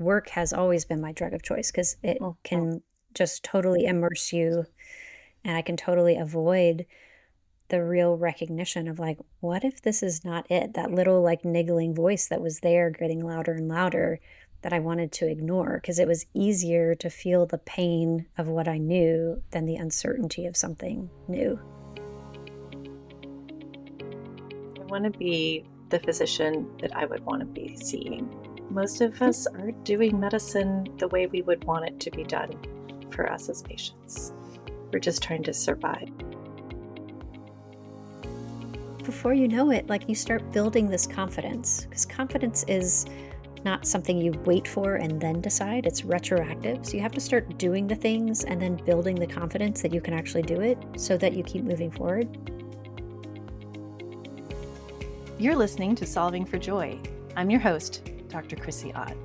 work has always been my drug of choice because it Mhm. can just totally immerse you, and I can totally avoid the real recognition of like, what if this is not it? That little like niggling voice that was there getting louder and louder that I wanted to ignore because it was easier to feel the pain of what I knew than the uncertainty of something new. I want to be the physician that I would want to be seeing. Most of us are doing medicine the way we would want it to be done for us as patients. We're just trying to survive. Before you know it, like you start building this confidence because confidence is not something you wait for and then decide. It's retroactive. So you have to start doing the things and then building the confidence that you can actually do it so that you keep moving forward. You're listening to Solving for Joy. I'm your host, Dr. Chrissie Ott.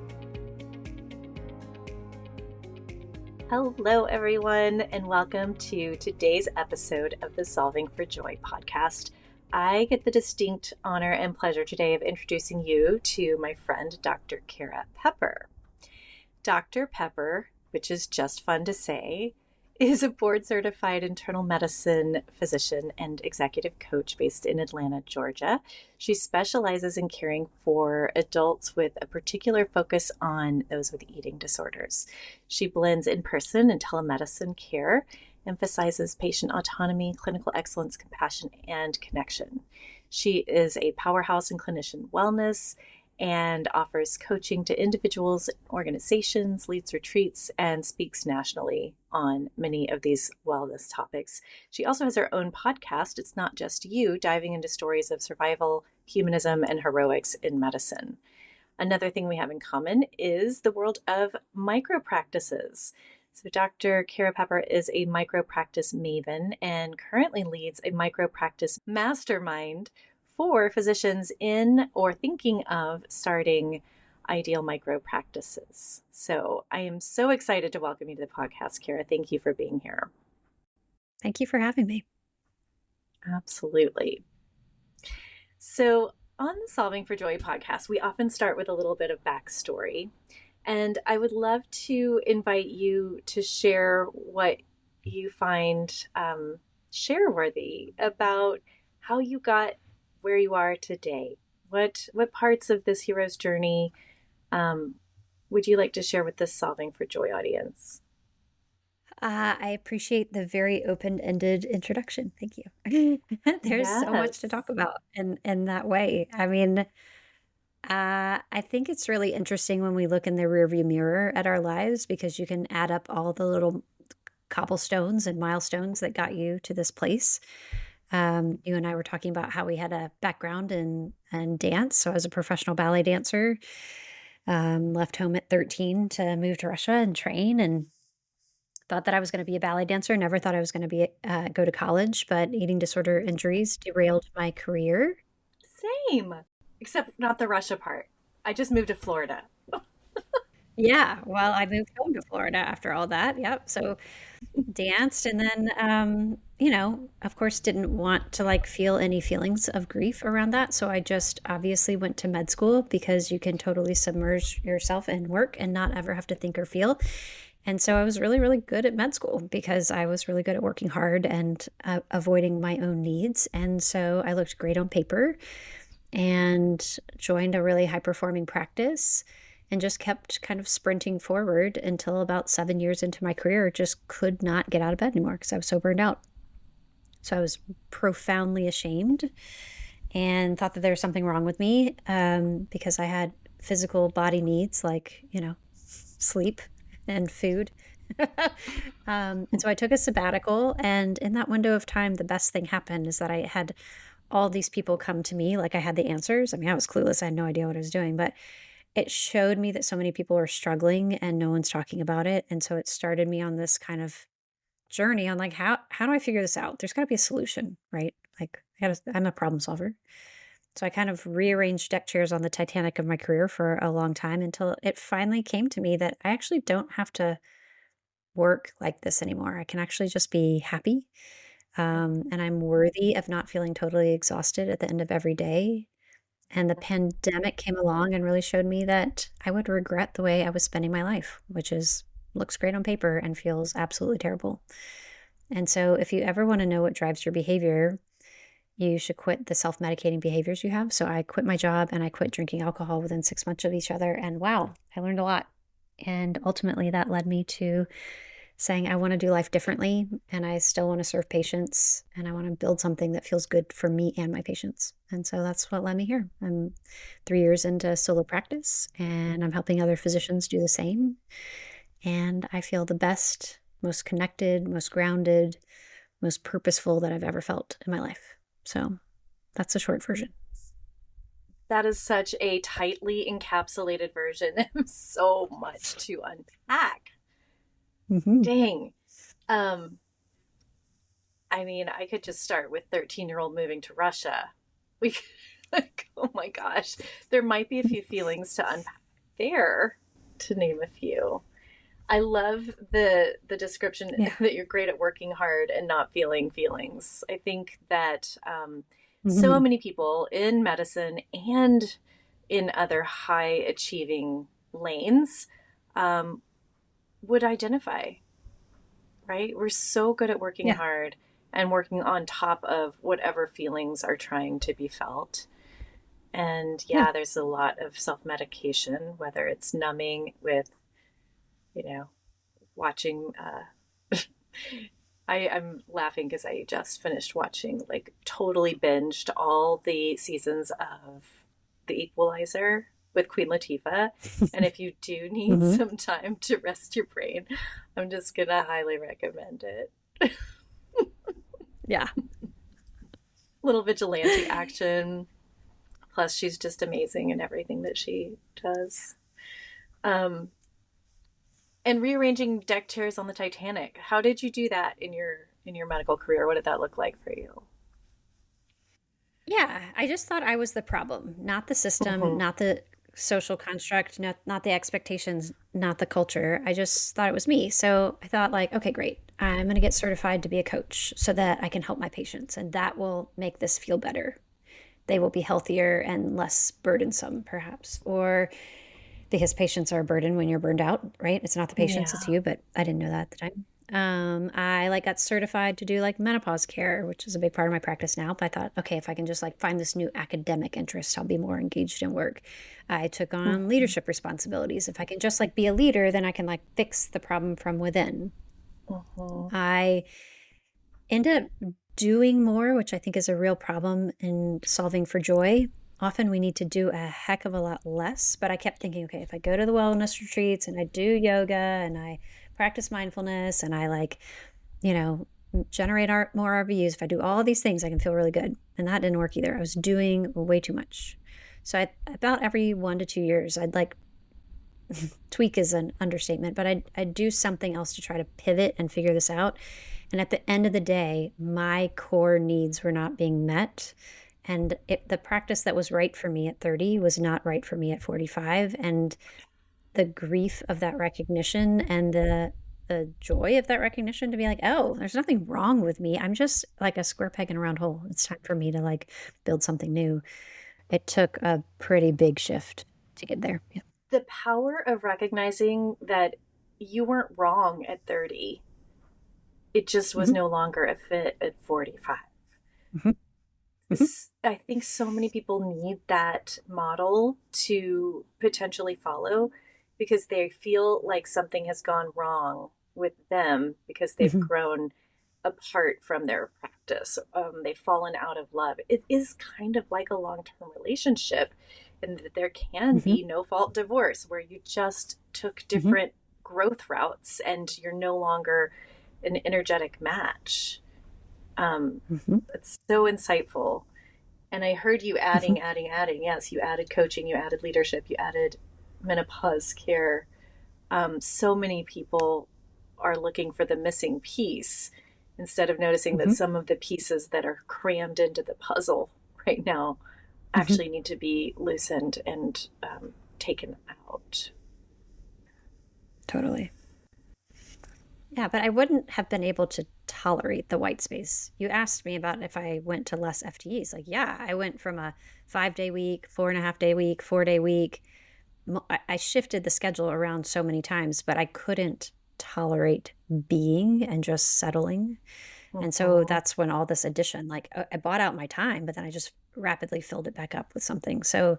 Hello, everyone, and welcome to today's episode of the Solving for Joy podcast. I get the distinct honor and pleasure today of introducing you to my friend, Dr. Kara Pepper. Dr. Pepper, which is just fun to say, is a board-certified internal medicine physician and executive coach based in Atlanta, Georgia. She specializes in caring for adults with a particular focus on those with eating disorders. She blends in-person and telemedicine care, emphasizes patient autonomy, clinical excellence, compassion, and connection. She is a powerhouse in clinician wellness and offers coaching to individuals, organizations, leads retreats, and speaks nationally on many of these wellness topics. She also has her own podcast, It's Not Just You, diving into stories of survival, humanism, and heroics in medicine. Another thing we have in common is the world of micro practices. So, Dr. Kara Pepper is a micro practice maven and currently leads a micro practice mastermind for physicians in or thinking of starting ideal micro practices. So, I am so excited to welcome you to the podcast, Kara. Thank you for being here. Thank you for having me. Absolutely. So, on the Solving for Joy podcast, we often start with a little bit of backstory. And I would love to invite you to share what you find share worthy about how you got where you are today. What parts of this hero's journey um, would you like to share with the Solving for Joy audience? I appreciate the very open-ended introduction. Thank you. There's so much to talk Yes. about in that way. I mean, I think it's really interesting when we look in the rearview mirror at our lives because you can add up all the little cobblestones and milestones that got you to this place. You and I were talking about how we had a background in dance. So I was a professional ballet dancer. Left home at 13 to move to Russia and train, and thought that I was going to be a ballet dancer. Never thought I was going to be go to college, but eating disorder injuries derailed my career. Same, except not the Russia part. I just moved to Florida. Yeah, well, I moved home to Florida after all that. Yep. So danced and then of course didn't want to like feel any feelings of grief around that. So I just obviously went to med school because you can totally submerge yourself in work and not ever have to think or feel. And so I was really, really good at med school because I was really good at working hard and avoiding my own needs. And so I looked great on paper and joined a really high performing practice and just kept kind of sprinting forward until about 7 years into my career, just could not get out of bed anymore because I was so burned out. So I was profoundly ashamed and thought that there was something wrong with me because I had physical body needs like, sleep and food. And so I took a sabbatical. And in that window of time, the best thing happened is that I had all these people come to me like I had the answers. I mean, I was clueless. I had no idea what I was doing, but it showed me that so many people are struggling and no one's talking about it. And so it started me on this kind of journey on like, how do I figure this out? There's got to be a solution, right? Like I'm a problem solver. So I kind of rearranged deck chairs on the Titanic of my career for a long time until it finally came to me that I actually don't have to work like this anymore. I can actually just be happy. And I'm worthy of not feeling totally exhausted at the end of every day. And the pandemic came along and really showed me that I would regret the way I was spending my life, which is looks great on paper and feels absolutely terrible. And so if you ever want to know what drives your behavior, you should quit the self-medicating behaviors you have. So I quit my job and I quit drinking alcohol within 6 months of each other. And wow, I learned a lot. And ultimately that led me to saying I want to do life differently and I still want to serve patients and I want to build something that feels good for me and my patients. And so that's what led me here. I'm 3 years into solo practice and I'm helping other physicians do the same. And I feel the best, most connected, most grounded, most purposeful that I've ever felt in my life. So that's the short version. That is such a tightly encapsulated version. So much to unpack. Mm-hmm. Dang. Um, I mean, I could just start with 13-year-old moving to Russia. We could, like, oh my gosh, there might be a few feelings to unpack there, to name a few. I love the description Yeah. that you're great at working hard and not feeling feelings. I think that so Mm-hmm. many people in medicine and in other high achieving lanes um, would identify, right? We're so good at working Yeah. hard and working on top of whatever feelings are trying to be felt. And Yeah. yeah, there's a lot of self medication, whether it's numbing with, you know, watching. I'm laughing because I just finished watching, like, totally binged all the seasons of The Equalizer with Queen Latifah. And if you do need Mm-hmm. some time to rest your brain, I'm just gonna highly recommend it. Yeah. Little vigilante action. Plus, she's just amazing in everything that she does. Um, and rearranging deck chairs on the Titanic. How did you do that in your medical career? What did that look like for you? Yeah, I just thought I was the problem, not the system, Mm-hmm. not the social construct, not the expectations, not the culture. I just thought it was me. So I thought like, okay, great. I'm going to get certified to be a coach so that I can help my patients and that will make this feel better. They will be healthier and less burdensome perhaps. Or because patients are a burden when you're burned out, right? It's not the patients, it's Yeah. you, but I didn't know that at the time. I like got certified to do like menopause care, which is a big part of my practice now. But I thought, okay, if I can just like find this new academic interest, I'll be more engaged in work. I took on Mm-hmm. leadership responsibilities. If I can just like be a leader, then I can like fix the problem from within. Mm-hmm. I end up doing more, which I think is a real problem in solving for joy. Often we need to do a heck of a lot less, but I kept thinking, okay, if I go to the wellness retreats and I do yoga and I practice mindfulness and I like, you know, generate more RVUs, if I do all these things, I can feel really good. And that didn't work either. I was doing way too much. So about every 1 to 2 years, I'd like tweak is an understatement, but I'd do something else to try to pivot and figure this out. And at the end of the day, my core needs were not being met. And the practice that was right for me at 30 was not right for me at 45. And the grief of that recognition and the joy of that recognition to be like, oh, there's nothing wrong with me. I'm just like a square peg in a round hole. It's time for me to like build something new. It took a pretty big shift to get there. Yeah. The power of recognizing that you weren't wrong at 30. It just was Hmm. no longer a fit at 45. Hmm. Hmm. I think so many people need that model to potentially follow because they feel like something has gone wrong with them because they've Hmm. grown apart from their practice. They've fallen out of love. It is kind of like a long term relationship, and that there can Hmm. be no fault divorce where you just took Hmm. different growth routes and you're no longer an energetic match. Hmm. It's so insightful. And I heard you Hmm. adding. Yes, you added coaching, you added leadership, you added menopause care. So many people are looking for the missing piece instead of noticing that Hmm. some of the pieces that are crammed into the puzzle right now Hmm. actually need to be loosened and taken out. Totally. Yeah, but I wouldn't have been able to tolerate the white space. You asked me about if I went to less FTEs. Like, yeah, I went from a 5-day week, 4.5-day week, 4-day week. I shifted the schedule around so many times, but I couldn't tolerate being and just settling. And so Mhm. that's when all this addition, like I bought out my time, but then I just rapidly filled it back up with something. So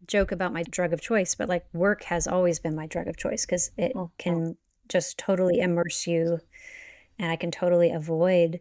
joke about my drug of choice, but like work has always been my drug of choice because it Mhm. can just totally immerse you, and I can totally avoid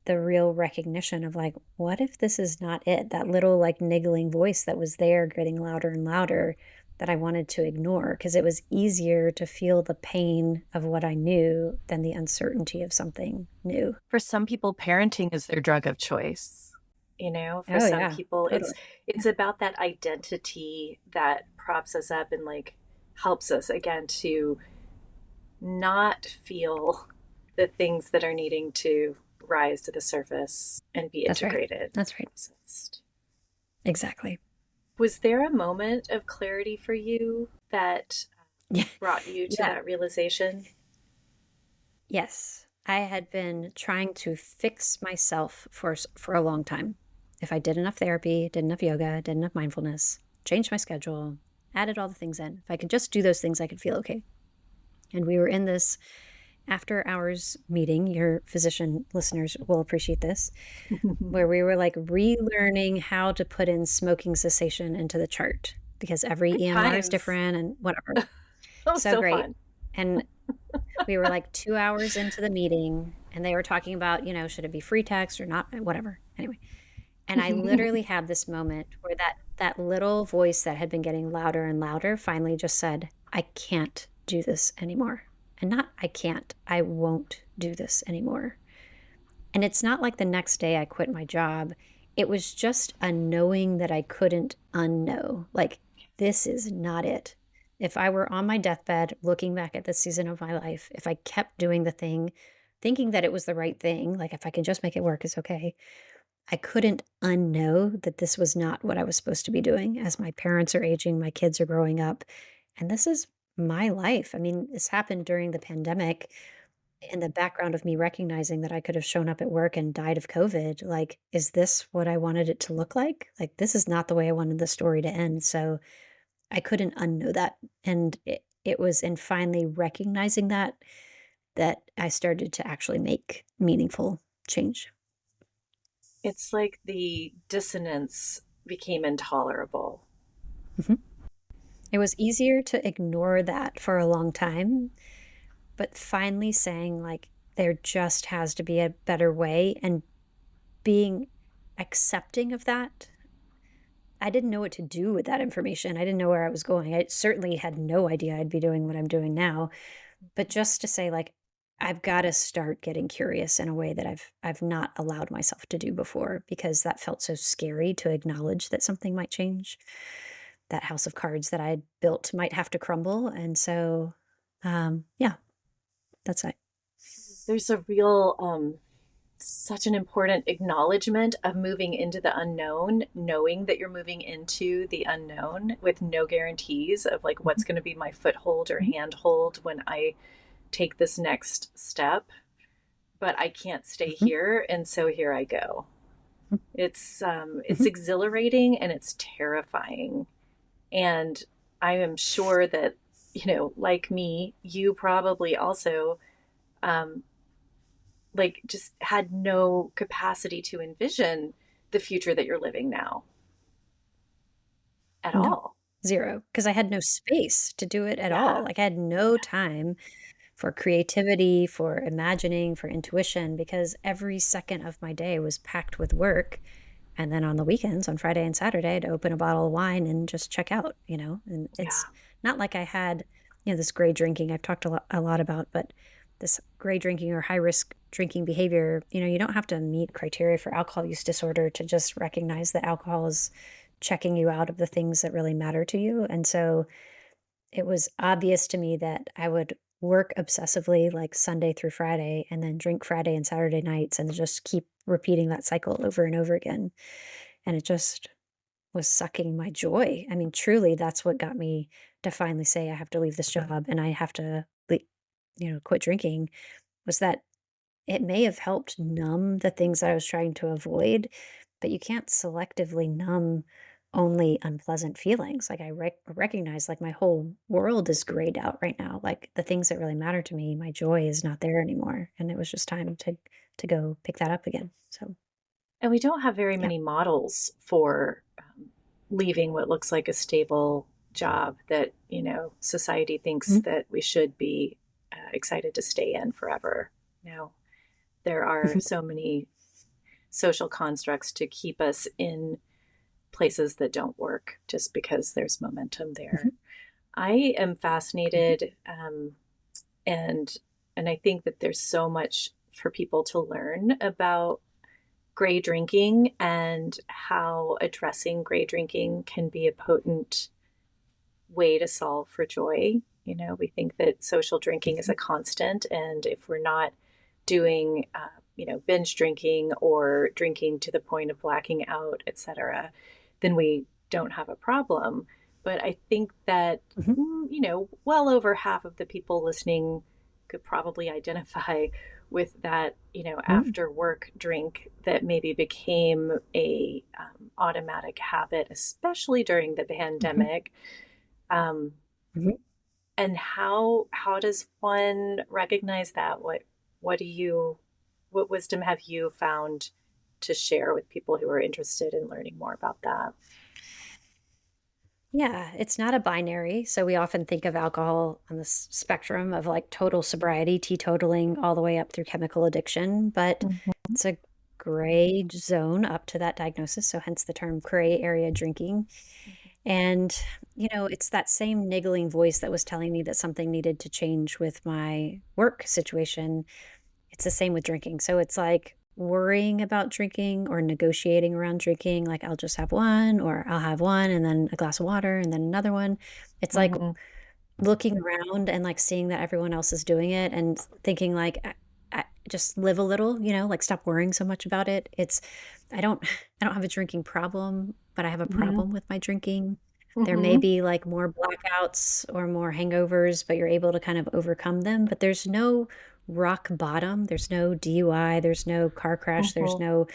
the real recognition of like, what if this is not it? That little like niggling voice that was there getting louder and louder that I wanted to ignore because it was easier to feel the pain of what I knew than the uncertainty of something new. For some people, parenting is their drug of choice. For Oh, some yeah, people, it's totally. it's about that identity that props us up and like helps us again to not feel the things that are needing to rise to the surface and be That's right. integrated and That's right. processed. Exactly. Was there a moment of clarity for you that Yeah. brought you to Yeah. that realization? Yes. I had been trying to fix myself for a long time. If I did enough therapy, did enough yoga, did enough mindfulness, changed my schedule, added all the things in, if I could just do those things, I could feel okay. And we were in this after hours meeting. Your physician listeners will appreciate this, where we were like relearning how to put in smoking cessation into the chart because every Good EMR is times. different and whatever. Oh, So so great. fun. And we were like 2 hours into the meeting and they were talking about, should it be free text or not, whatever. Anyway. And I literally had this moment where that little voice that had been getting louder and louder finally just said, I can't do this anymore. And not I can't, I won't do this anymore. And it's not like the next day I quit my job. It was just a knowing that I couldn't unknow. Like, this is not it. If I were on my deathbed looking back at this season of my life, if I kept doing the thing, thinking that it was the right thing, like if I can just make it work, it's okay. I couldn't unknow that this was not what I was supposed to be doing as my parents are aging, my kids are growing up. And this is my life. I mean, this happened during the pandemic in the background of me recognizing that I could have shown up at work and died of COVID. Like, is this what I wanted it to look like? Like, this is not the way I wanted the story to end. So I couldn't unknow that. And it was in finally recognizing that I started to actually make meaningful change. It's like the dissonance became intolerable. Mhm. It was easier to ignore that for a long time, but finally saying, like, there just has to be a better way and being accepting of that. I didn't know what to do with that information. I didn't know where I was going. I certainly had no idea I'd be doing what I'm doing now. But just to say, like, I've got to start getting curious in a way that I've not allowed myself to do before because that felt so scary to acknowledge that something might change. That house of cards that I had built might have to crumble. And so, yeah, that's it. There's a real, such an important acknowledgement of moving into the unknown, knowing that you're moving into the unknown with no guarantees of like what's Mhm, going to be my foothold or mhm, handhold when I take this next step. But I can't stay mhm, here, and so here I go. It's mhm, exhilarating and it's terrifying. And I am sure that, like me, you probably also um, like just had no capacity to envision the future that you're living now at no, all. 0, because I had no space to do it at all. Yeah. Like, I had no time for creativity, for imagining, for intuition, because every second of my day was packed with work. And then on the weekends, on Friday and Saturday, I'd open a bottle of wine and just check out. And it's Yeah. not like I had, this gray drinking I've talked a lot about, but this gray drinking or high risk drinking behavior, you don't have to meet criteria for alcohol use disorder to just recognize that alcohol is checking you out of the things that really matter to you. And so it was obvious to me that I would work obsessively like Sunday through Friday and then drink Friday and Saturday nights and just keep repeating that cycle over and over again. And it just was sucking my joy. I mean, truly, that's what got me to finally say, I have to leave this job and I have to, quit drinking was that it may have helped numb the things that I was trying to avoid, but you can't selectively numb only unpleasant feelings. Like I recognize like my whole world is grayed out right now. Like the things that really matter to me, my joy is not there anymore. And it was just time to go pick that up again. So And we don't have very yeah. many models for leaving what looks like a stable job that, society thinks Mhm. that we should be excited to stay in forever. You know, there are Mhm. so many social constructs to keep us in places that don't work just because there's momentum Mhm. there. I am Mhm. fascinated, and I think that there's so much for people to learn about gray drinking and how addressing gray drinking can be a potent way to solve for joy. We think that social drinking is a Mhm. constant, and if we're not doing, binge drinking or drinking to the point of blacking out, etc., then we don't have a problem. But I think that, Mhm. well over half of the people listening could probably identify with that, Mhm. after work drink that maybe became a automatic habit, especially during the Mhm. pandemic. Um, Mhm. and how does one recognize that? What do you what wisdom have you found to share with people who are interested in learning more about that? Yeah, it's not a binary. So we often think of alcohol on the spectrum of like total sobriety, teetotaling, all the way up through chemical addiction, but Mhm. it's a gray zone up to that diagnosis. So hence the term gray area drinking. And, it's that same niggling voice that was telling me that something needed to change with my work situation. It's the same with drinking. So it's like worrying about drinking or negotiating around drinking. Like I'll just have one, or I'll have one and then a glass of water and then another one. It's like Mhm. looking around and like seeing that everyone else is doing it and thinking like, just live a little, like stop worrying so much about it. I don't, I don't have a drinking problem, but I have a Mhm. problem with my drinking. There may Mhm. be like more blackouts or more hangovers, but you're able to kind of overcome them. But there's no rock bottom. There's no DUI. There's no car crash. There's Mhm.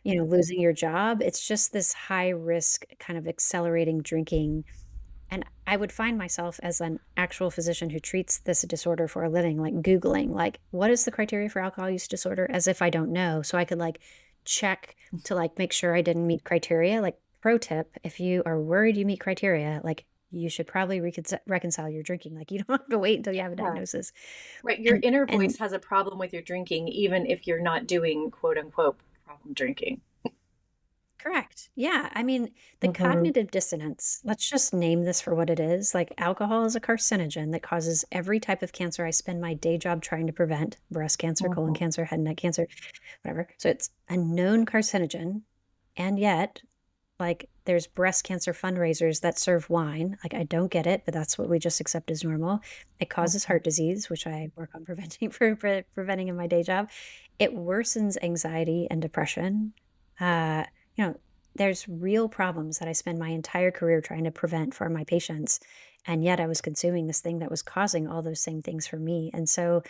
no, losing your job. It's just this high risk kind of accelerating drinking. And I would find myself as an actual physician who treats this disorder for a living, like Googling, like, what is the criteria for alcohol use disorder? As if I don't know. So I could like check to like make sure I didn't meet criteria. Like, pro tip, if you are worried you meet criteria, like you should probably reconcile your drinking. Like you don't have to wait until you have a Yeah. diagnosis. Right. Your And inner and voice has a problem with your drinking, even if you're not doing quote unquote problem drinking. correct. Yeah. I mean, the Mhm. cognitive dissonance, let's just name this for what it is. Like, alcohol is a carcinogen that causes every type of cancer I spend my day job trying to prevent: breast cancer, colon Mhm. cancer, head and neck cancer, whatever. So it's a known carcinogen. And yet, like, there's breast cancer fundraisers that serve wine. Like, I don't get it, but that's what we just accept as normal. It causes Mhm. heart disease, which I work on preventing preventing in my day job. It worsens anxiety and depression. Uh, you know, there's real problems that I spend my entire career trying to prevent for my patients. And yet I was consuming this thing that was causing all those same things for me. And so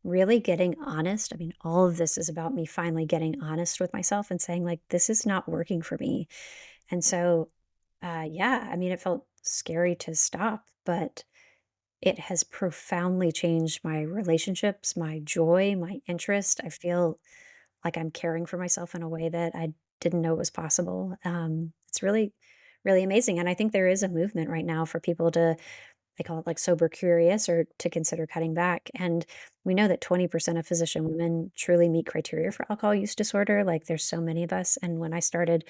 really getting honest, I mean, all of this is about me finally getting honest with myself and saying, like, this is not working for me. And so, yeah, I mean, it felt scary to stop, but it has profoundly changed my relationships, my joy, my interest. I feel like I'm caring for myself in a way that I didn't know was possible. It's really, really amazing. And I think there is a movement right now for people to, they call it like sober curious, or to consider cutting back. And we know that 20% of physician women truly meet criteria for alcohol use disorder. Like there's so many of us. And when I started,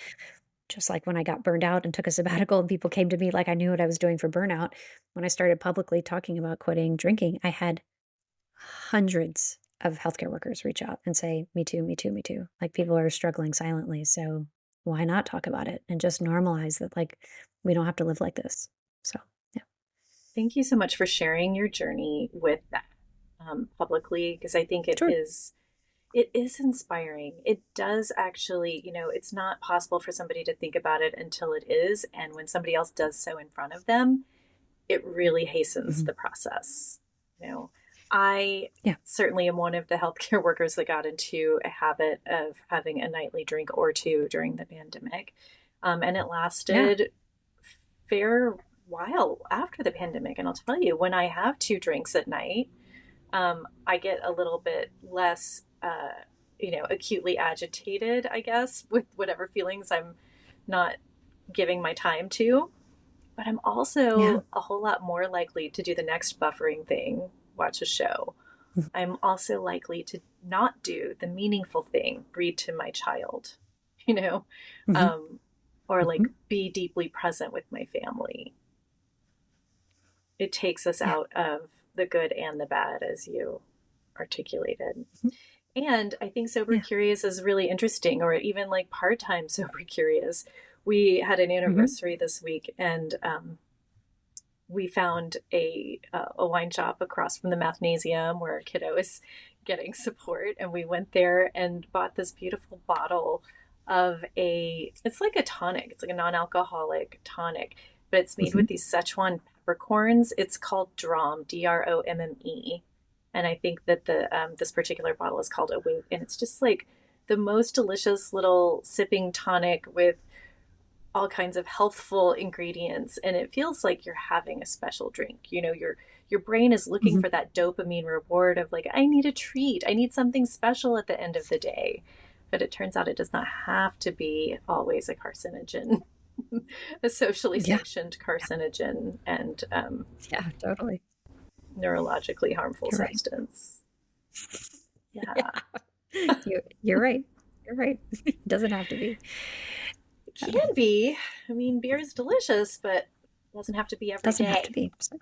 just like when I got burned out and took a sabbatical and people came to me like I knew what I was doing for burnout, when I started publicly talking about quitting drinking, I had hundreds of healthcare workers reach out and say, "Me too, me too, me too." Like people are struggling silently. So why not talk about it and just normalize that, like, we don't have to live like this. So, yeah. Thank you so much for sharing your journey with that publicly, because I think Sure. it is inspiring. It does actually, it's not possible for somebody to think about it until it is, and when somebody else does so in front of them, it really hastens Mhm. the process. You know, I Yeah. certainly am one of the healthcare workers that got into a habit of having a nightly drink or two during the pandemic. And it Yeah. lasted fair while after the pandemic. And I'll tell you, when I have two drinks at night, I get a little bit less, acutely agitated, I guess, with whatever feelings I'm not giving my time to. But I'm Yeah. also a whole lot more likely to do the next buffering thing, watch a show. I'm also likely to not do the meaningful thing, read to my child, you know, Hmm. um, or like Hmm. be deeply present with my family. It takes us Yeah. out of the good and the bad, as you articulated. Mhm. And I think sober Yeah. curious is really interesting, or even like part time sober curious. We had an Hmm. anniversary this week, and we found a wine shop across from the mathnasium where a kiddo is getting support, and we went there and bought this beautiful bottle of it's like a tonic. It's like a non-alcoholic tonic, but it's made Hmm. with these Szechuan peppercorns. It's called Drom, Dromme, and I think that the this particular bottle is called Awake, and it's just like the most delicious little sipping tonic with all kinds of healthful ingredients, and it feels like you're having a special drink. Your brain is looking Hmm. for that dopamine reward of like, I need a treat, I need something special at the end of the day. But it turns out it does not have to be always a carcinogen, a socially Yeah. sanctioned carcinogen, and Yeah. Totally. neurologically harmful You're right. substance. Yeah. Yeah. You're right. You're right. It doesn't have to be. It can be. I mean, beer is delicious, but it doesn't have to be every Doesn't have to day. be. So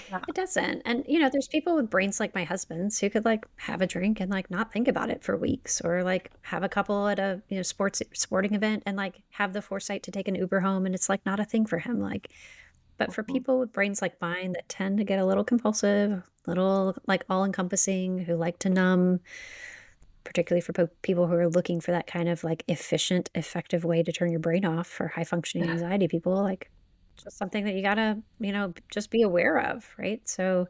Yeah. it doesn't. And there's people with brains like my husband's who could like have a drink and like not think about it for weeks, or like have a couple at a sporting event and like have the foresight to take an Uber home, and it's like not a thing for him. Like, but for Mhm. people with brains like mine that tend to get a little compulsive, little like all encompassing, who like to numb, particularly for people who are looking for that kind of like efficient, effective way to turn your brain off, for high functioning anxiety people, like just something that you gotta, just be aware of, right? So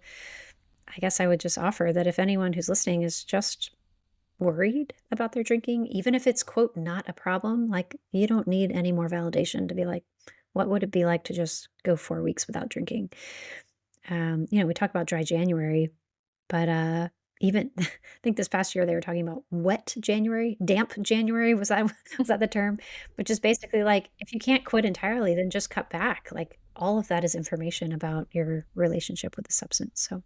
I guess I would just offer that if anyone who's listening is just worried about their drinking, even if it's quote not a problem, like you don't need any more validation to be like, what would it be like to just go 4 weeks without drinking? We talk about dry January, but, even I think this past year they were talking about wet January, damp January, was that was that the term? Which is basically like, if you can't quit entirely, then just cut back, like, all of that is information about your relationship with the substance, so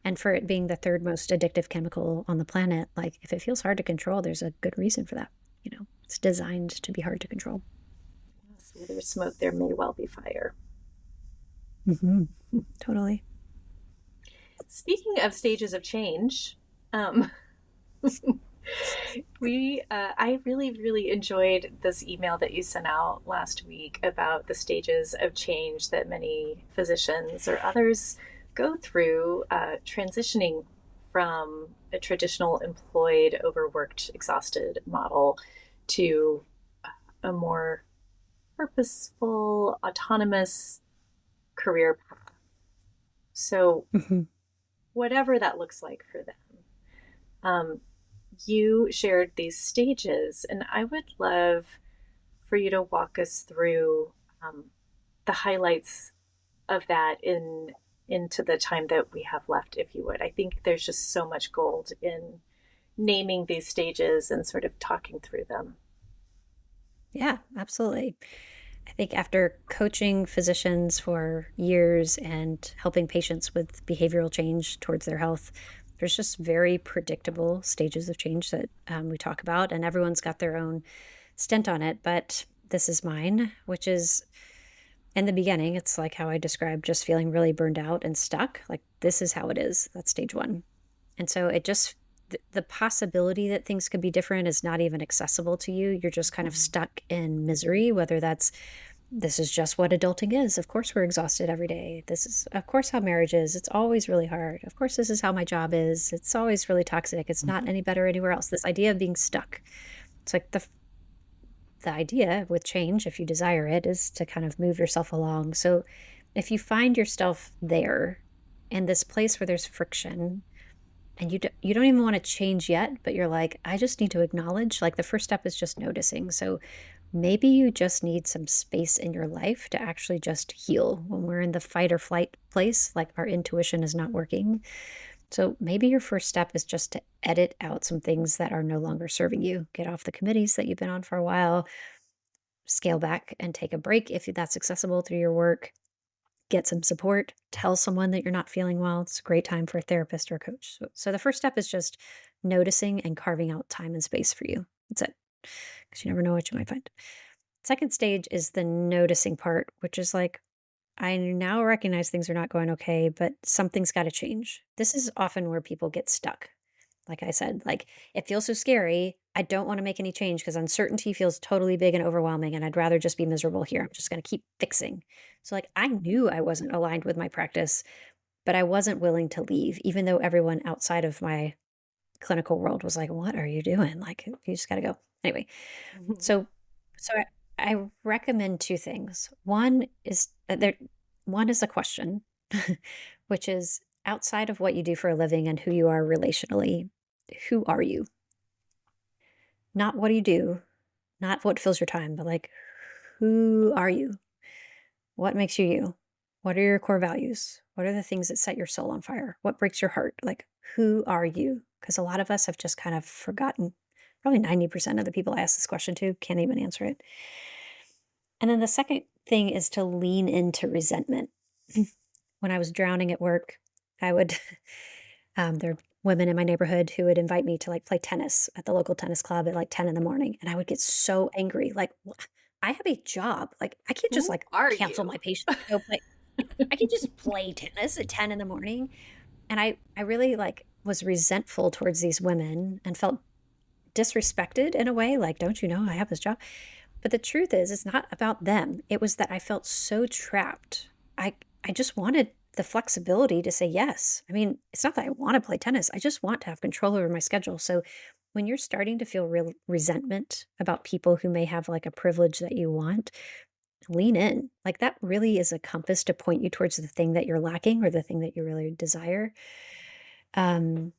and for it being the 3rd most addictive chemical on the planet, like, if it feels hard to control, there's a good reason for that, It's designed to be hard to control. Yes, where there's smoke, there may well be fire. Mhm. Totally. Speaking of stages of change, um, I really, really enjoyed this email that you sent out last week about the stages of change that many physicians or others go through, transitioning from a traditional employed, overworked, exhausted model to a more purposeful, autonomous career path. So, Mhm. whatever that looks like for them. Um, you shared these stages, and I would love for you to walk us through um, the highlights of that into the time that we have left, if you would. I think there's just so much gold in naming these stages and sort of talking through them. Yeah, absolutely. I think after coaching physicians for years and helping patients with behavioral change towards their health, there's just very predictable stages of change that we talk about, and everyone's got their own stint on it. But this is mine, which is in the beginning, it's like how I described just feeling really burned out and stuck. Like, this is how it is. That's stage one. And so it just, the possibility that things could be different is not even accessible to you. You're just kind of Mhm. stuck in misery, whether that's this is just what adulting is. Of course, we're exhausted every day. This is, of course, how marriage is. It's always really hard. Of course, this is how my job is. It's always really toxic. It's not Mhm. any better anywhere else. This idea of being stuck. It's like the idea with change, if you desire it, is to kind of move yourself along. So if you find yourself there, in this place where there's friction and you don't even want to change yet, but you're like, I just need to acknowledge, like the first step is just noticing. So maybe you just need some space in your life to actually just heal. When we're in the fight or flight place, like our intuition is not working. So maybe your first step is just to edit out some things that are no longer serving you. Get off the committees that you've been on for a while, scale back and take a break if that's accessible through your work. Get some support, tell someone that you're not feeling well. It's a great time for a therapist or a coach. So the first step is just noticing and carving out time and space for you. That's it, because you never know what you might find. Second stage is the noticing part, which is like, I now recognize things are not going okay, but something's got to change. This is often where people get stuck. Like I said, like it feels so scary. I don't want to make any change because uncertainty feels totally big and overwhelming, and I'd rather just be miserable here. I'm just going to keep fixing. So, like, I knew I wasn't aligned with my practice, but I wasn't willing to leave, even though everyone outside of my clinical world was like, "What are you doing? Like, you just got to go." Anyway, so I recommend two things. One is there. One is a question, which is outside of what you do for a living and who you are relationally. Who are you? Not what do you do, not what fills your time, but like, who are you? What makes you you? What are your core values? What are the things that set your soul on fire? What breaks your heart? Like, who are you? Because a lot of us have just kind of forgotten. Probably 90% of the people I ask this question to can't even answer it. And then the second thing is to lean into resentment. When I was drowning at work, I would, there are women in my neighborhood who would invite me to like play tennis at the local tennis club at like 10 in the morning. And I would get so angry. Like, I have a job. Like, I can't just Who like are cancel you? my patient to go play. I can just play tennis at 10 in the morning. And I really like was resentful towards these women and felt disrespected in a way. Like, don't you know I have this job? But the truth is, it's not about them. It was that I felt so trapped. I I just wanted the flexibility to say yes. I mean, it's not that I want to play tennis. I just want to have control over my schedule. So when you're starting to feel real resentment about people who may have like a privilege that you want, lean in. Like that really is a compass to point you towards the thing that you're lacking or the thing that you really desire. Um,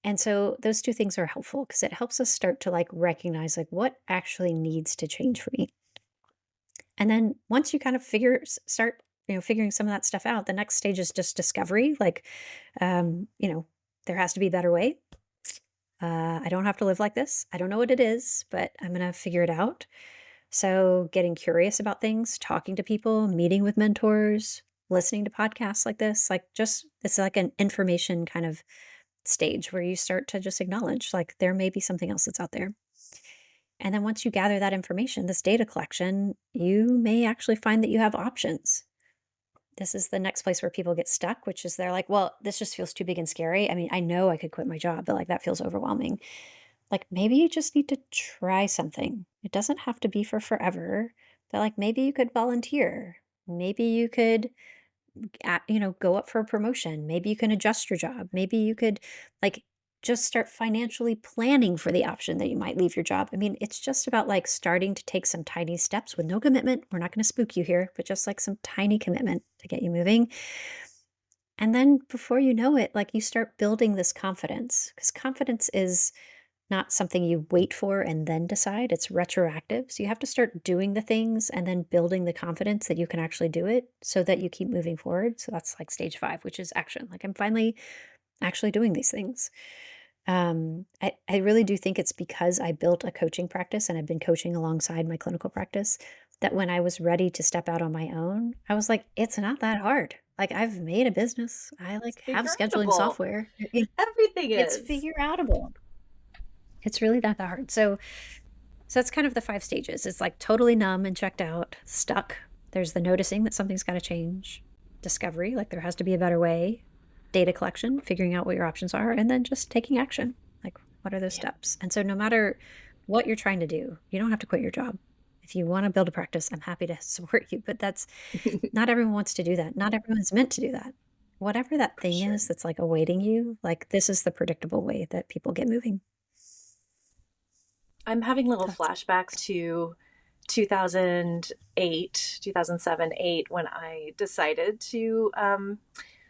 and so those two things are helpful because it helps us start to like recognize like what actually needs to change for me. And then once you kind of start, figuring some of that stuff out, the next stage is just discovery. Like, there has to be a better way. I don't have to live like this. I don't know what it is, but I'm going to figure it out. So getting curious about things, talking to people, meeting with mentors, listening to podcasts like this, like just, it's like an information kind of stage where you start to just acknowledge like there may be something else that's out there. And then once you gather that information, this data collection, you may actually find that you have options. This is the next place where people get stuck, which is they're like, well, this just feels too big and scary. I mean, I know I could quit my job, but like that feels overwhelming. Like maybe you just need to try something. It doesn't have to be for forever, but like maybe you could volunteer. Maybe you could go up for a promotion. Maybe you can adjust your job. Maybe you could like just start financially planning for the option that you might leave your job. I mean, it's just about like starting to take some tiny steps with no commitment. We're not going to spook you here, but just like some tiny commitment to get you moving. And then before you know it, like you start building this confidence because confidence is not something you wait for and then decide. It's retroactive. So you have to start doing the things and then building the confidence that you can actually do it so that you keep moving forward. So that's like stage 5, which is action. Like I'm finally actually doing these things. I really do think it's because I built a coaching practice and I've been coaching alongside my clinical practice that when I was ready to step out on my own, I was like, it's not that hard. Like I've made a business. I It's like have figure scheduling outable. software. Everything It's is. figure outable. It's really not that hard. So that's kind of the 5 stages. It's like totally numb and checked out, stuck. There's the noticing that something's got to change, discovery, like there has to be a better way, data collection, figuring out what your options are, and then just taking action. Like, what are those Yeah. steps? And so, no matter what you're trying to do, you don't have to quit your job. If you want to build a practice, I'm happy to support you, but that's not everyone wants to do that. Not everyone's meant to do that. Whatever that For thing sure. is that's like awaiting you, like this is the predictable way that people get moving. I'm having little That's flashbacks to 2008, 2007, 8, when I decided to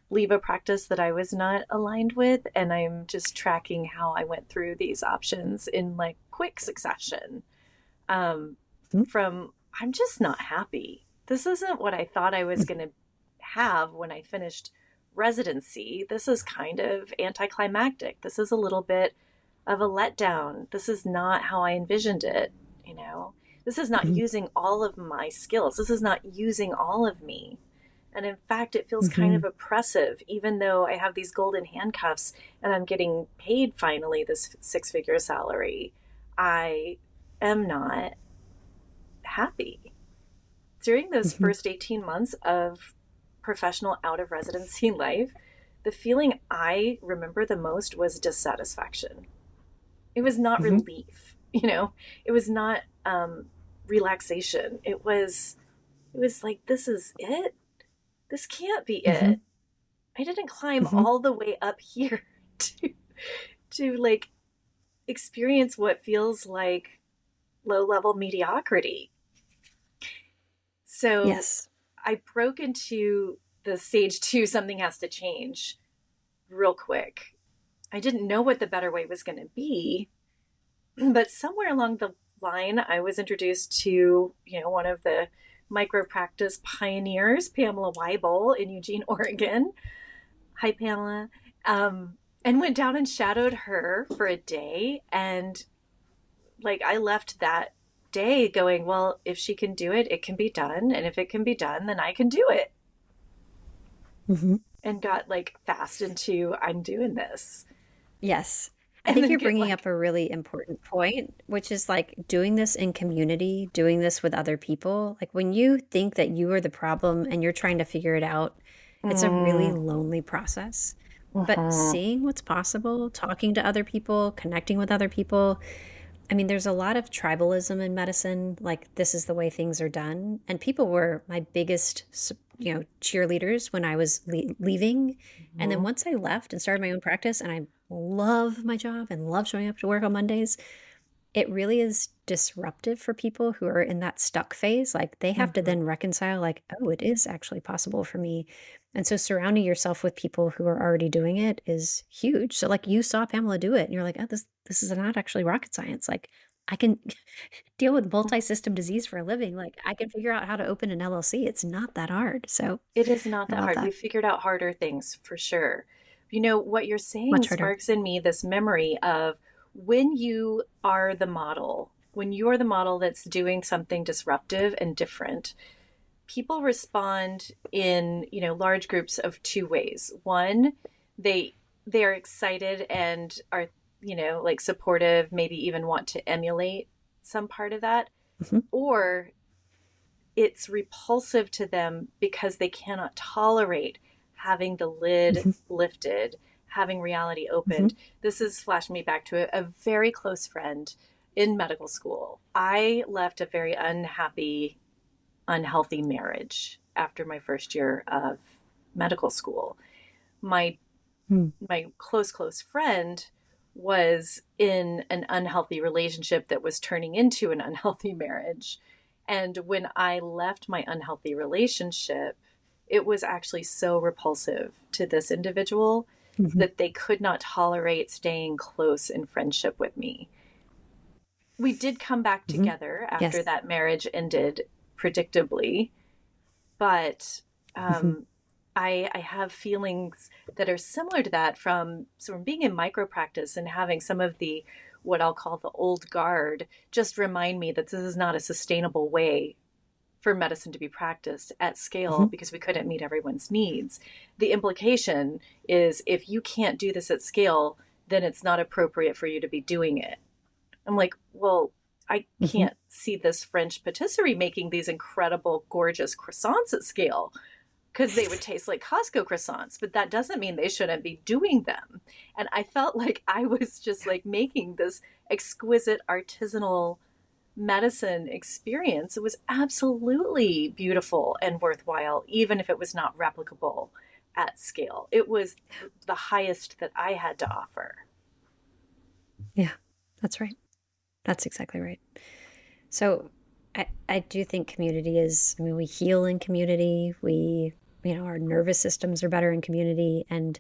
leave a practice that I was not aligned with. And I'm just tracking how I went through these options in like quick succession. Um, Mhm. from I'm just not happy. This isn't what I thought I was going to have when I finished residency. This is kind of anticlimactic. This is a little bit of a letdown. This is not how I envisioned it, you know. This is not Mhm. using all of my skills. This is not using all of me. And in fact, it feels kind of Mhm. oppressive, even though I have these golden handcuffs and I'm getting paid finally this six-figure salary. I am not happy. During those Mhm. first 18 months of professional out of residency life, the feeling I remember the most was dissatisfaction. It was not Mhm. relief, you know, it was not relaxation. It was like, this is it. This can't be it. Mhm. I didn't climb Mhm. all the way up here to like experience what feels like low level mediocrity. So Yes. I broke into the stage two, something has to change real quick. I didn't know what the better way was going to be, but somewhere along the line, I was introduced to, one of the micro practice pioneers, Pamela Weibel in Eugene, Oregon. Hi, Pamela. And went down and shadowed her for a day. And like, I left that day going, well, if she can do it, it can be done. And if it can be done, then I can do it. Mhm. And got like fast into, I'm doing this. Yes. I And think then you're get bringing up like, a really important point, which is like doing this in community, doing this with other people. Like when you think that you are the problem and you're trying to figure it out, it's a really mm, lonely process. But mhm, seeing what's possible, talking to other people, connecting with other people, I mean, there's a lot of tribalism in medicine, like this is the way things are done. And people were my biggest, cheerleaders when I was leaving. And then mhm, once I left and started my own practice, and I love my job and love showing up to work on Mondays, it really is disruptive for people who are in that stuck phase. Like they have to mhm, then reconcile, like, oh, it is actually possible for me. And so surrounding yourself with people who are already doing it is huge. So like you saw Pamela do it and you're like, oh, this is not actually rocket science. Like I can deal with multi-system disease for a living. Like I can figure out how to open an LLC. It's not that hard. So it is not I that love hard. We that. figured out harder things for sure. What you're saying Much harder. sparks in me this memory of when you are the model, when you're the model that's doing something disruptive and different, people respond in, large groups of two ways. One, they they are excited and are, like supportive, maybe even want to emulate some part of that, Hmm. or it's repulsive to them because they cannot tolerate having the lid Hmm. lifted, having reality Hmm. opened. This has flashed me back to a very close friend in medical school. I left a very unhappy, unhealthy marriage after my first year of medical school. My my close friend was in an unhealthy relationship that was turning into an unhealthy marriage. And when I left my unhealthy relationship, it was actually so repulsive to this individual Hmm. that they could not tolerate staying close in friendship with me. We did come back Hmm. together after Yes. that marriage ended, predictably, but Hmm. um, I have feelings that are similar to that from being in micro practice and having some of the what I'll call the old guard just remind me that this is not a sustainable way for medicine to be practiced at scale Hmm. because we couldn't meet everyone's needs. The implication is if you can't do this at scale, then it's not appropriate for you to be doing it. I'm like, well, I Hmm. can't see this French patisserie making these incredible, gorgeous croissants at scale because they would taste like Costco croissants, but that doesn't mean they shouldn't be doing them. And I felt like I was just like making this exquisite artisanal medicine experience. It was absolutely beautiful and worthwhile, even if it was not replicable at scale. It was the highest that I had to offer. Yeah, that's right. That's exactly right. So I do think community is, I mean, we heal in community. We, our nervous systems are better in community. And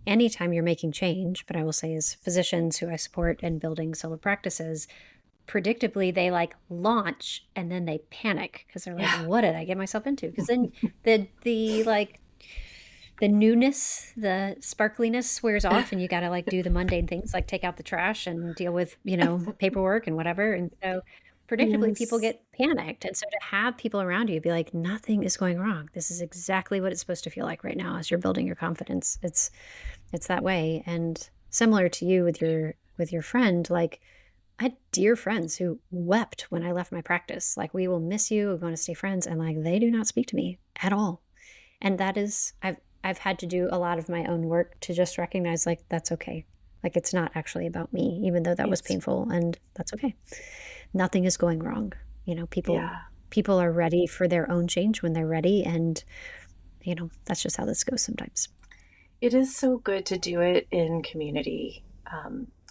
anytime you're making change, but I will say as physicians who I support and building solo practices, predictably they like launch and then they panic because they're like, Yeah. what did I get myself into? Because then the like the newness, the sparkliness wears off and you got to like do the mundane things like take out the trash and deal with, paperwork and whatever. And so predictably people Yes. get panicked. And so to have people around you be like, nothing is going wrong. This is exactly what it's supposed to feel like right now as you're building your confidence. It's that way. And similar to you with your friend, like I had dear friends who wept when I left my practice. Like, we will miss you. We're going to stay friends. And like, they do not speak to me at all. And that is, I've had to do a lot of my own work to just recognize like, that's okay. Like, it's not actually about me, even though that was It's, painful, and that's okay. Nothing is going wrong. People, yeah. people are ready for their own change when they're ready. And, that's just how this goes sometimes. It is so good to do it in community.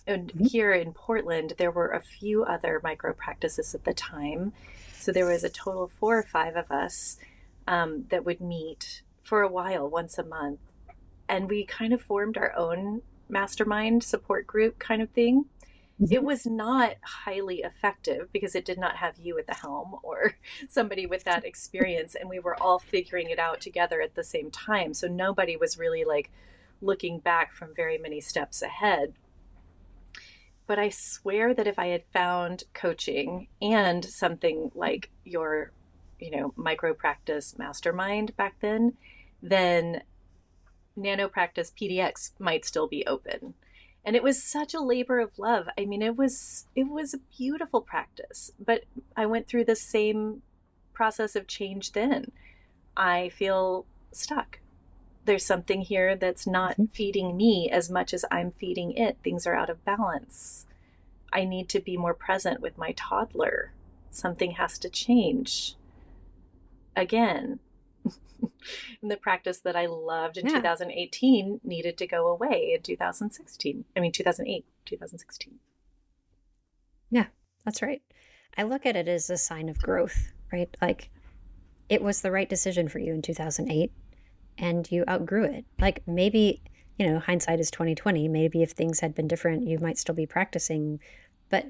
And Mhm. here in Portland, there were a few other micro practices at the time. So there was a total of 4 or 5 of us that would meet for a while, once a month. And we kind of formed our own mastermind support group kind of thing. It Mhm. was not highly effective because it did not have you at the helm or somebody with that experience. And we were all figuring it out together at the same time. So nobody was really like looking back from very many steps ahead. But I swear that if I had found coaching and something like your, micro practice mastermind back then nano practice PDX might still be open. And it was such a labor of love. I mean, it was a beautiful practice, but I went through the same process of change then. I feel stuck. There's something here that's not Mhm. feeding me as much as I'm feeding it. Things are out of balance. I need to be more present with my toddler. Something has to change again. And the practice that I loved in Yeah. 2018 needed to go away in 2016. I mean, 2008, 2016. Yeah, that's right. I look at it as a sign of growth, right? Like, it was the right decision for you in 2008 and you outgrew it. Like, maybe, hindsight is 2020. Maybe if things had been different, you might still be practicing, but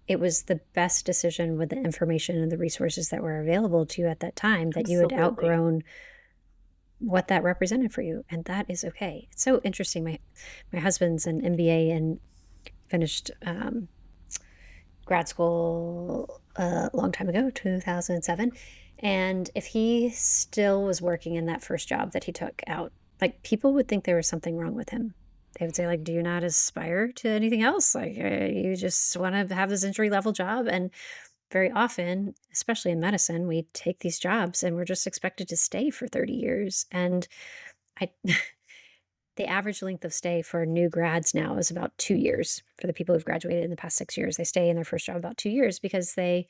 it was the best decision with the information and the resources that were available to you at that time that you had Absolutely. outgrown what that represented for you, and that is okay. It's so interesting. My husband's an MBA and finished grad school a long time ago, 2007. And if he still was working in that first job that he took out, like, people would think there was something wrong with him. They would say, like, do you not aspire to anything else? Like, you just want to have this entry level job. And very often, especially in medicine, we take these jobs and we're just expected to stay for 30 years. And I, the average length of stay for new grads now is about 2 years. For the people who've graduated in the past 6 years, they stay in their first job about 2 years because they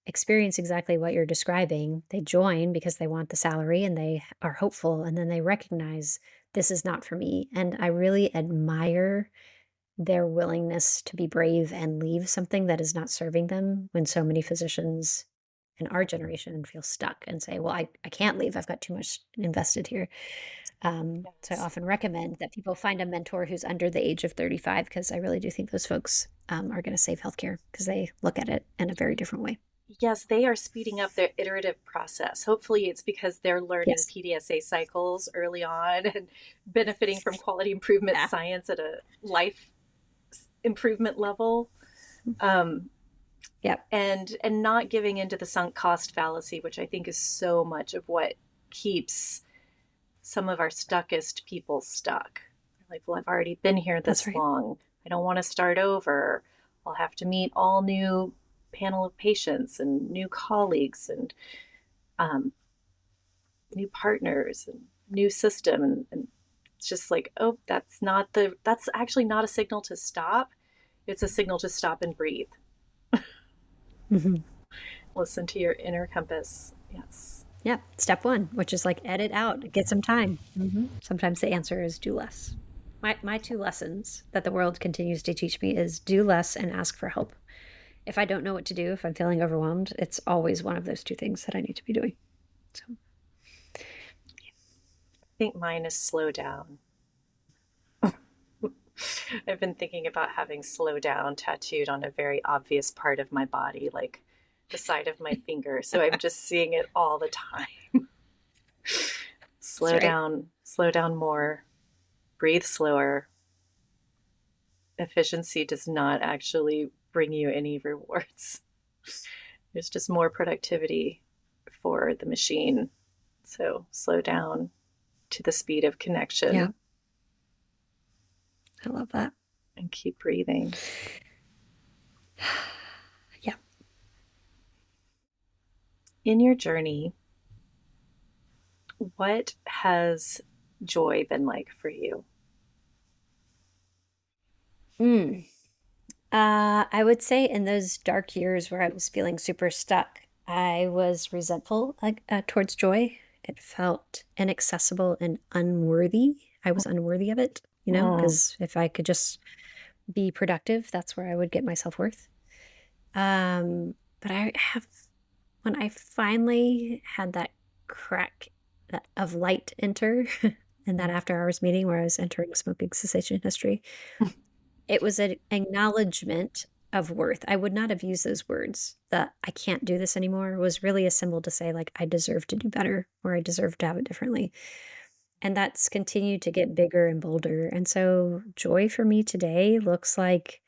experience exactly what you're describing. They join because they want the salary and they are hopeful, and then they recognize this is not for me. And I really admire their willingness to be brave and leave something that is not serving them when so many physicians in our generation feel stuck and say, well, I can't leave. I've got too much invested here. So I Yes. often recommend that people find a mentor who's under the age of 35 because I really do think those folks are going to save healthcare because they look at it in a very different way. Yes, they are speeding up their iterative process. Hopefully, it's because they're learning Yes. PDSA cycles early on and benefiting from quality improvement Yeah. science at a life improvement level. Um, Yep. and not giving into the sunk cost fallacy, which I think is so much of what keeps some of our stuckest people stuck. Like, well, I've already been here That's this right. long. I don't want to start over. I'll have to meet all new panel of patients and new colleagues and um, new partners and new system. And it's just like, oh, that's actually not a signal to stop. It's a signal to stop and breathe. Hmm. Listen to your inner compass. Yes. Yeah. Step one, which is like edit out, get some time. Sometimes the answer is do less. My two lessons that the world continues to teach me is do less and ask for help. If I don't know what to do, if I'm feeling overwhelmed, it's always one of those two things that I need to be doing. So, think mine is slow down. I've been thinking about having slow down tattooed on a very obvious part of my body, like the side of my finger. So I'm just seeing it all the time. That's right. Slow down more, breathe slower. Efficiency does not actually bring you any rewards. There's just more productivity for the machine. So slow down to the speed of Yeah, connection I love that. and keep breathing. Yeah. In your journey, what has joy been like for you? Mm. I would say in those dark years where I was feeling super stuck, I was resentful towards joy. It felt inaccessible and unworthy. I was unworthy of it, Mm. because if I could just be productive, that's where I would get my self-worth. But when I finally had that crack of light enter in that after hours meeting where I was entering smoking cessation history, it was an acknowledgement of worth. I would not have used those words. The "I can't do this anymore" was really a symbol to say, like, I deserve to do better or I deserve to have it differently. And that's continued to get bigger and bolder. And so joy for me today looks like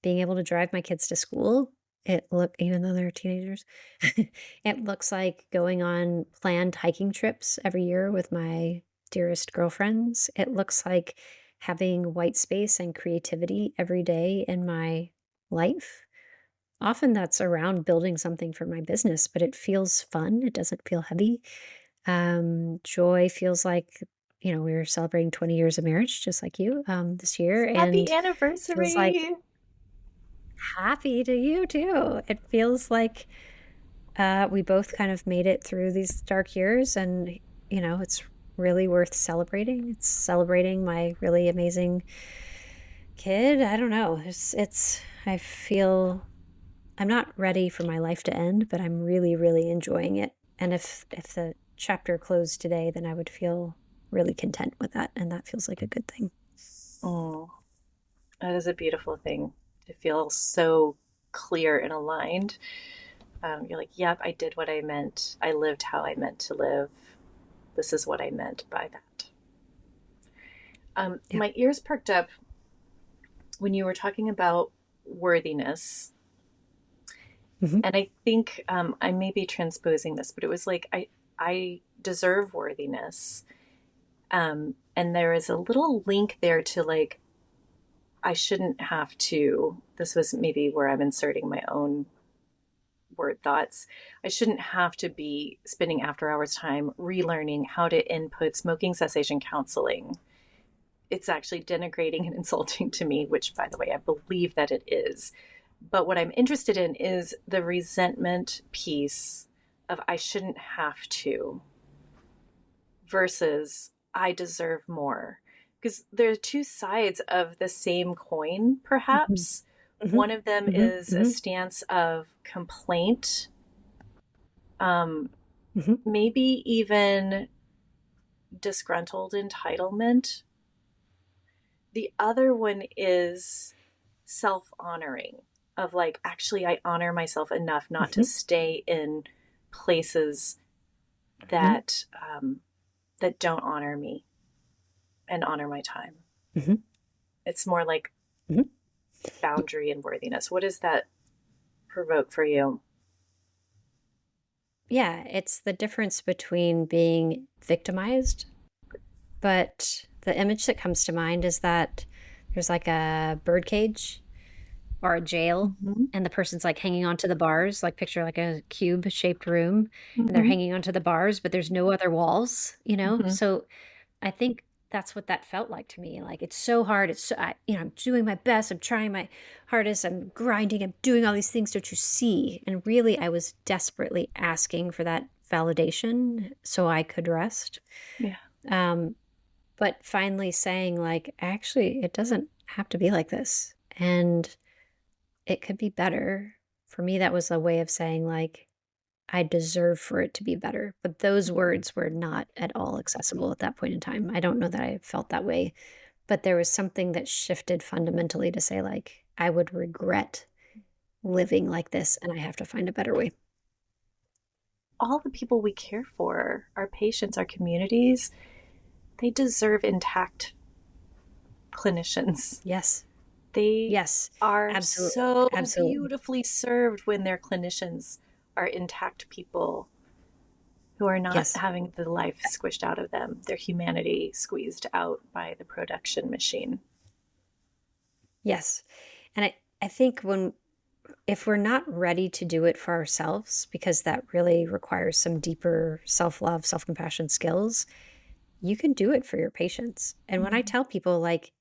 being able to drive my kids to school. Even though they're teenagers, it looks like going on planned hiking trips every year with my dearest girlfriends. It looks like having white space and creativity every day in my life. Often that's around building something for my business, but it feels fun. It doesn't feel heavy. Joy feels like, we were celebrating 20 years of marriage, just like you, this year. Happy And feels like anniversary! happy to you too. It feels like we both kind of made it through these dark years, and it's really worth celebrating. It's celebrating my really amazing kid. I don't know. I feel I'm not ready for my life to end, but I'm really, really enjoying it. And if the chapter closed today, then I would feel really content with that, and that feels like a good thing. Mm, that is a beautiful thing to feel so clear and aligned. You're like, yep, I did what I meant. I lived how I meant to live. This is what I meant by that. Yeah. My ears perked up when you were talking about worthiness. Hmm. And I think I may be transposing this, but it was like, I deserve worthiness. And there is a little link there to like, I shouldn't have to. This was maybe where I'm inserting my own word thoughts. I shouldn't have to be spending after hours time relearning how to input smoking cessation counseling. It's actually denigrating and insulting to me, which, by the way, I believe that it is. But what I'm interested in is the resentment piece of I shouldn't have to versus I deserve more. Because there are two sides of the same coin, Hmm. perhaps. Hmm. One of them Hmm. is a Hmm. stance of complaint, um, Hmm. maybe even disgruntled entitlement. The other one is self honoring, of like, actually, I honor myself enough not to Hmm. stay in places Hmm. that that don't honor me and honor my time. Hmm. It's more like Hmm. boundary and worthiness. What does that provoke for you? Yeah, it's the difference between being victimized, but the image that comes to mind is that there's like a birdcage or a jail, Mm-hmm. and the person's like hanging onto the bars, like picture like a cube shaped room, and they're Mm-hmm. hanging onto the bars, but there's no other walls, Mm-hmm. So I think that's what that felt like to me. Like it's so hard. I'm doing my best. I'm trying my hardest. I'm grinding. I'm doing all these things. Don't you see? And really, I was desperately asking for that validation so I could rest. Yeah. Um, but finally saying, like, actually, it doesn't have to be like this. And it could be better. For me, that was a way of saying, like, I deserve for it to be better. But those words were not at all accessible at that point in time. I don't know that I felt that way, but there was something that shifted fundamentally to say, like, I would regret living like this and I have to find a better way. All the people we care for, our patients, our communities, they deserve intact clinicians. Yes. They Yes. are Absolutely. so Absolutely. beautifully served when their clinicians are intact people who are not Yes. having the life squished out of them, their humanity squeezed out by the production machine. Yes. And I think if we're not ready to do it for ourselves, because that really requires some deeper self-love, self-compassion skills, you can do it for your patients. And when I tell people, like,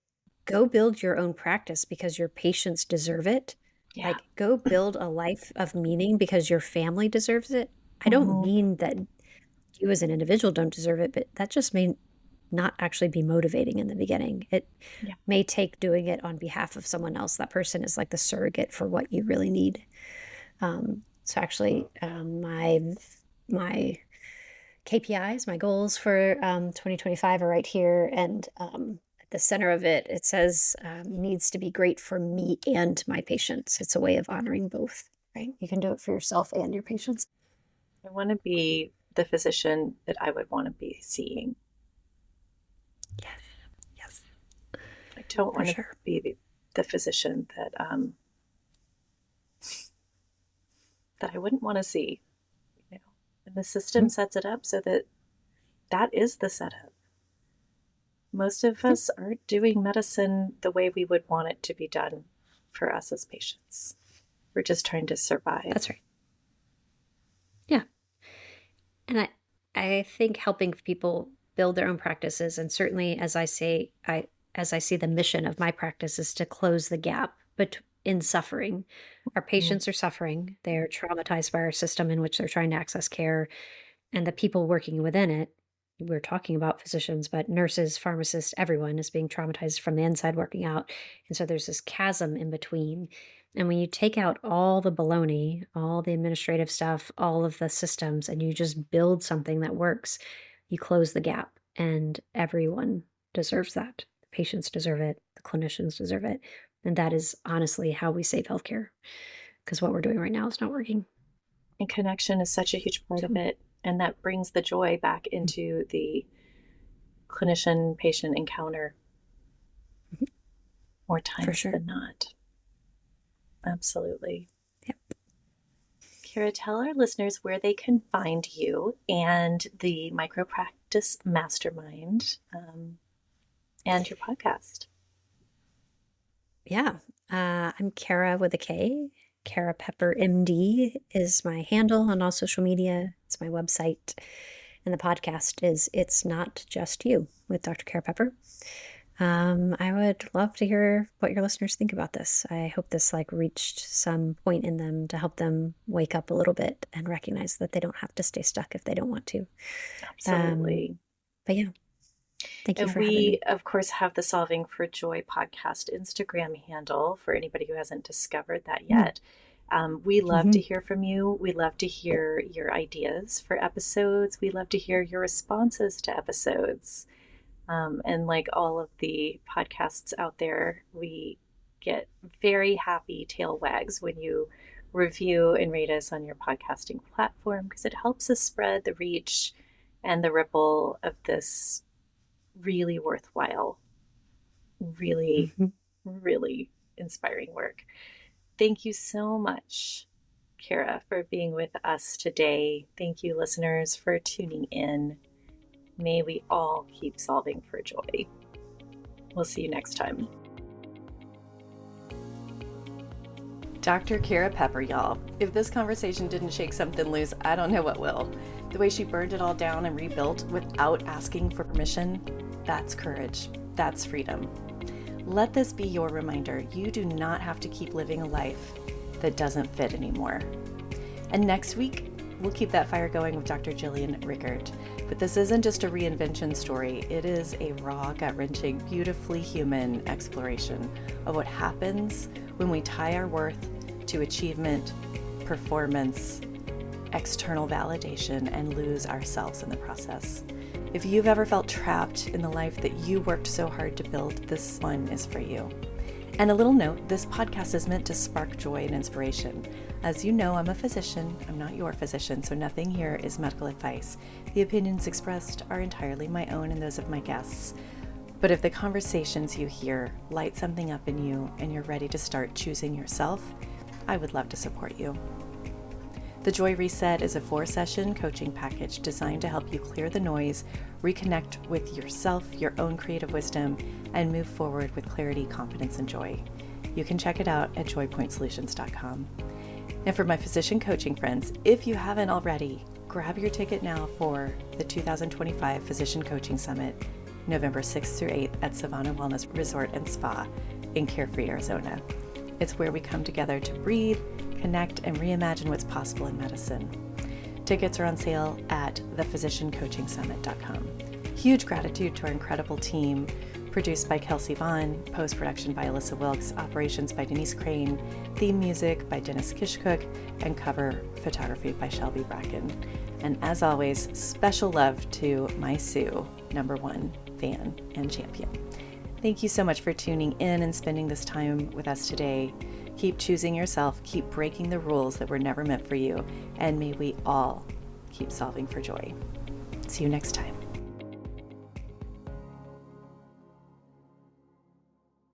go build your own practice because your patients deserve it, Yeah. like, go build a life of meaning because your family deserves it. I don't Mm-hmm. mean that you as an individual don't deserve it, but that just may not actually be motivating in the beginning. It Yeah. may take doing it on behalf of someone else. That person is like the surrogate for what you really need. So actually, my KPIs, my goals for 2025 are right here, and at the center of it, it says needs to be great for me and my patients. It's a way of honoring both. Right? You can do it for yourself and your patients. I want to be the physician that I would want to be seeing. Yes. Yes. I don't For want to sure. be the physician that I wouldn't want to see. You know, and the system sets it up so that that is the setup. Most of us aren't doing medicine the way we would want it to be done for us as patients. We're just trying to survive. That's right. Yeah. And I think helping people build their own practices, and certainly as I see the mission of my practice is to close the gap but in suffering. Our Mm. patients are suffering. They're traumatized by our system in which they're trying to access care. And the people working within it, we're talking about physicians, but nurses, pharmacists, everyone is being traumatized from the inside working out. And so there's this chasm in between. And when you take out all the baloney, all the administrative stuff, all of the systems, and you just build something that works, you close the gap. And everyone deserves that. The patients deserve it. The clinicians deserve it. And that is honestly how we save healthcare, because what we're doing right now is not working. And connection is such a huge part of it. And that brings the joy back into the clinician patient encounter more For times sure. than not. Absolutely. Yep. Kara, tell our listeners where they can find you and the Micropractice Mastermind and your podcast. Yeah. I'm Kara with a K. Kara Pepper MD is my handle on all social media. It's my website. And the podcast is It's Not Just You with Dr. Kara Pepper. I would love to hear what your listeners think about this. I hope this reached some point in them to help them wake up a little bit and recognize that they don't have to stay stuck if they don't want to. Absolutely. But yeah, thank you And for having we, me. of course, have the Solving for Joy podcast Instagram handle for anybody who hasn't discovered that yet. We love to hear from you. We love to hear your ideas for episodes. We love to hear your responses to episodes. And like all of the podcasts out there, we get very happy tail wags when you review and rate us on your podcasting platform because it helps us spread the reach and the ripple of this really worthwhile, really, really inspiring work. Thank you so much, Kara, for being with us today. Thank you, listeners, for tuning in. May we all keep solving for joy. We'll see you next time. Dr. Kara Pepper, y'all. If this conversation didn't shake something loose, I don't know what will. The way she burned it all down and rebuilt without asking for permission, that's courage. That's freedom. Let this be your reminder. You do not have to keep living a life that doesn't fit anymore. And next week, we'll keep that fire going with Dr. Jillian Rickard. But this isn't just a reinvention story. It is a raw, gut-wrenching, beautifully human exploration of what happens when we tie our worth to achievement, performance, external validation and lose ourselves in the process. If you've ever felt trapped in the life that you worked so hard to build, this one is for you. And a little note, this podcast is meant to spark joy and inspiration. As you know, I'm a physician. I'm not your physician, so nothing here is medical advice. The opinions expressed are entirely my own and those of my guests. But if the conversations you hear light something up in you and you're ready to start choosing yourself, I would love to support you. The Joy Reset is a 4-session coaching package designed to help you clear the noise, reconnect with yourself, your own creative wisdom, and move forward with clarity, confidence, and joy. You can check it out at joypointsolutions.com. And for my physician coaching friends, if you haven't already, grab your ticket now for the 2025 Physician Coaching Summit, November 6th through 8th at Savannah Wellness Resort and Spa in Carefree, Arizona. It's where we come together to breathe, connect, and reimagine what's possible in medicine. Tickets are on sale at thephysiciancoachingsummit.com. Huge gratitude to our incredible team, produced by Kelsey Vaughn, post-production by Alyssa Wilkes, operations by Denise Crane, theme music by Dennis Kishcook, and cover photography by Shelby Bracken. And as always, special love to my Sue, #1 fan and champion. Thank you so much for tuning in and spending this time with us today. Keep choosing yourself, keep breaking the rules that were never meant for you, and may we all keep solving for joy. See you next time.